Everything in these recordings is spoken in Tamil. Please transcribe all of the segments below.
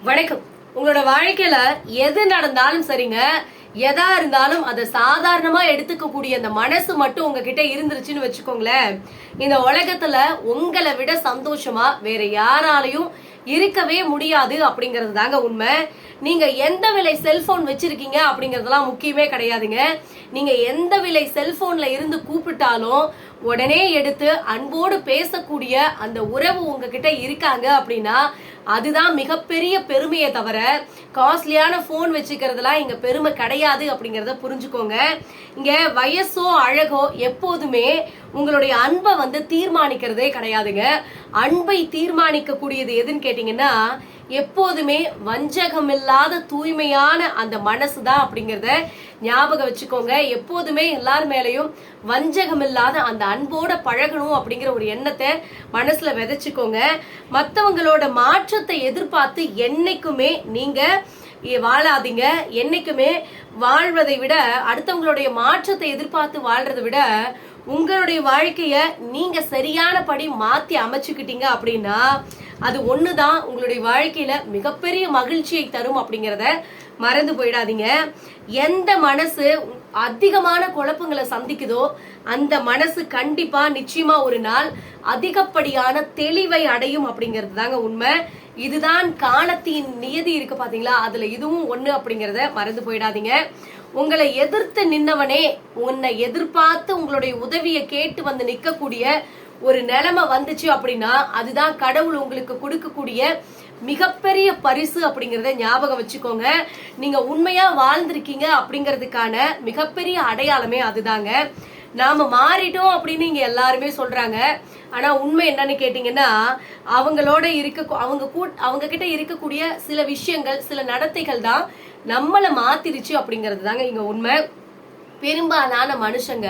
வணக்கம். உங்களோட வாழ்க்கையில எது நடந்தாலும் சரிங்க, எதா இருந்தாலும் அதை சாதாரணமா எடுத்துக்க கூடிய அந்த மனசு மட்டும் உங்ககிட்ட இருந்துருச்சுன்னு வச்சுக்கோங்களேன், இந்த உலகத்துல உங்களை விட சந்தோஷமா வேற யாராலையும் இருக்கவே முடியாது அப்படிங்கிறது தாங்க உண்மை. நீங்க எந்த விலை செல்போன் வச்சிருக்கீங்க அப்படிங்கறதெல்லாம் முக்கியமே கிடையாதுங்க. நீங்க எந்த விலை செல்போன்ல இருந்து கூப்பிட்டாலும் உடனே எடுத்து அன்போடு பேசக்கூடிய அந்த உறவு உங்ககிட்ட இருக்காங்க அப்படின்னா அதுதான் மிகப்பெரிய பெருமையை தவிர காஸ்ட்லியான போன் வச்சுக்கிறதுலாம் இங்க பெருமை கிடையாது அப்படிங்கறத புரிஞ்சுக்கோங்க. இங்க வயசோ அழகோ எப்போதுமே உங்களுடைய அன்பை தீர்மானிக்கிறதே கிடையாதுங்க. அன்பை தீர்மானிக்க கூடியது எதுன்னு கேட்டீங்கன்னா எப்போதுமே வஞ்சகம் இல்லாத தூய்மையான அந்த மனசுதான் அப்படிங்கறத ஞாபகம் வச்சுக்கோங்க. எப்போதுமே எல்லார் மேலையும் வஞ்சகம் இல்லாத அந்த அன்போட பழகணும் அப்படிங்கிற ஒரு எண்ணத்தை மனசுல விதைச்சுக்கோங்க. மற்றவங்களோட மாற்றத்தை எதிர்பார்த்து என்னைக்குமே நீங்க வாழாதீங்க. என்னைக்குமே வாழ்வதை விட அடுத்தவங்களுடைய மாற்றத்தை எதிர்பார்த்து வாழ்றதை விட உங்களுடைய வாழ்க்கைய நீங்க சரியான படி மாத்தி அமைச்சுக்கிட்டீங்க அப்படின்னா அது ஒண்ணுதான் உங்களுடைய வாழ்க்கையில மிகப்பெரிய மகிழ்ச்சியை தரும் அப்படிங்கறத மறந்து போயிடாதீங்க. எந்த மனசு அதிகமான குழப்பங்களை சந்திக்குதோ அந்த மனசு கண்டிப்பா நிச்சயமா ஒரு நாள் அதிகப்படியான தெளிவை அடையும் அப்படிங்கிறது தாங்க உண்மை. இதுதான் காலத்தின் நியதி இருக்கு பாத்தீங்களா, அதுல இதுவும் ஒண்ணு அப்படிங்கறத மறந்து போயிடாதீங்க. உங்களை எதிர்த்து நின்னவனே உன்னை எதிர்பார்த்து உங்களுடைய உதவியை கேட்டு நிக்கக்கூடிய ஒரு நிலைமை வந்துச்சு அப்படின்னா அதுதான் கடவுள் உங்களுக்கு கொடுக்கக்கூடிய மிகப்பெரிய பரிசு அப்படிங்கறத ஞாபகம் வச்சுக்கோங்க. நீங்க உண்மையா வாழ்ந்திருக்கீங்க அப்படிங்கறதுக்கான மிகப்பெரிய அடையாளமே அதுதாங்க. நாம மாறிட்டோம் அப்படின்னு இங்க எல்லாருமே சொல்றாங்க. ஆனா உண்மை என்னன்னு கேட்டீங்கன்னா அவங்களோட அவங்க கிட்ட இருக்கக்கூடிய சில விஷயங்கள் சில நடத்தைகள் தான் நம்மள மாத்திருச்சு அப்படிங்கறது தாங்க இங்க உண்மை. பெரும்பாலான மனுஷங்க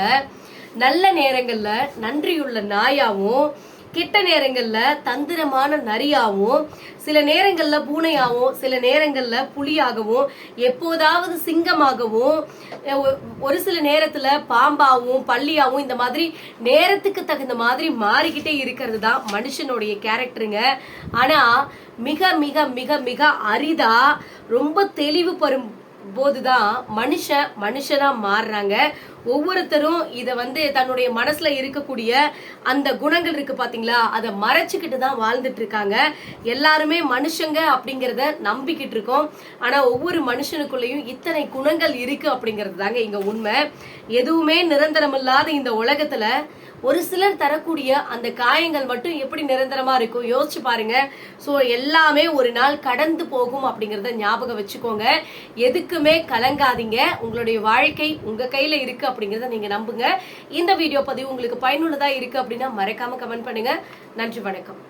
நல்ல நேரங்கள்ல நன்றியுள்ள நாயாவும் கெட்ட நேரங்கள்ல தந்திரமான நரியாவும் சில நேரங்கள்ல பூனையாவும் சில நேரங்கள்ல புலியாகவும் எப்போதாவது சிங்கமாகவும் ஒரு சில நேரத்துல பாம்பாவும் பள்ளியாவும் இந்த மாதிரி நேரத்துக்கு தகுந்த மாதிரி மாறிக்கிட்டே இருக்கிறது தான் மனுஷனுடைய கேரக்டருங்க. ஆனா மிக மிக மிக மிக அரிதா ரொம்ப தெளிவு பெறும் போதுதான் மனுஷனா மாறுறாங்க. ஒவ்வொருத்தரும் இத தன்னுடைய மனசுல இருக்கக்கூடிய அந்த குணங்கள் இருக்கு பாத்தீங்களா, அதை மறைச்சுக்கிட்டு தான் வாழ்ந்துட்டு இருக்காங்க. எல்லாருமே மனுஷங்க அப்படிங்கறத நம்பிக்கிட்டு இருக்கோம். ஆனா ஒவ்வொரு மனுஷனுக்குள்ளயும் இத்தனை குணங்கள் இருக்கு அப்படிங்கறது தாங்க இங்க உண்மை. எதுவுமே நிரந்தரம் இல்லாத இந்த உலகத்துல ஒரு சிலர் தரக்கூடிய அந்த காயங்கள் மட்டும் எப்படி நிரந்தரமா இருக்கும் யோசிச்சு பாருங்க. சோ எல்லாமே ஒரு நாள் கடந்து போகும் அப்படிங்கறத ஞாபகம் வச்சுக்கோங்க. எதுக்குமே கலங்காதீங்க. உங்களுடைய வாழ்க்கை உங்க கையில இருக்கு அப்படிங்கறத நீங்க நம்புங்க. இந்த வீடியோ பதிவு உங்களுக்கு பயனுள்ளதா இருக்கு அப்படின்னா மறக்காம கமெண்ட் பண்ணுங்க. நன்றி, வணக்கம்.